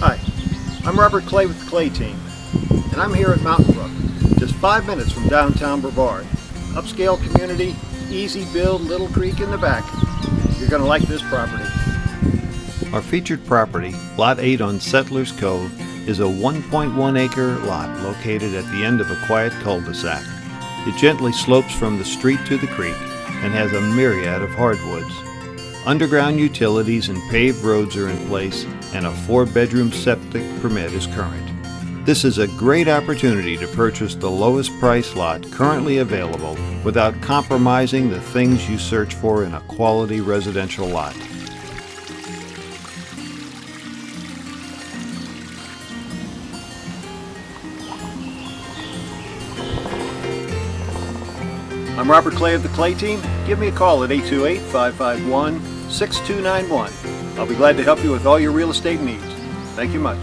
Hi, I'm Robert Clay with the Clay Team, and I'm here at Mountain Brook, just 5 minutes from downtown Brevard. Upscale community, easy build, little creek in the back. You're going to like this property. Our featured property, Lot 8 on Settlers Cove, is a 1.1 acre lot located at the end of a quiet cul-de-sac. It gently slopes from the street to the creek and has a myriad of hardwoods. Underground utilities and paved roads are in place, and a 4-bedroom septic permit is current. This is a great opportunity to purchase the lowest price lot currently available without compromising the things you search for in a quality residential lot. I'm Robert Clay of the Clay Team. Give me a call at 828-551-6291. I'll be glad to help you with all your real estate needs. Thank you much.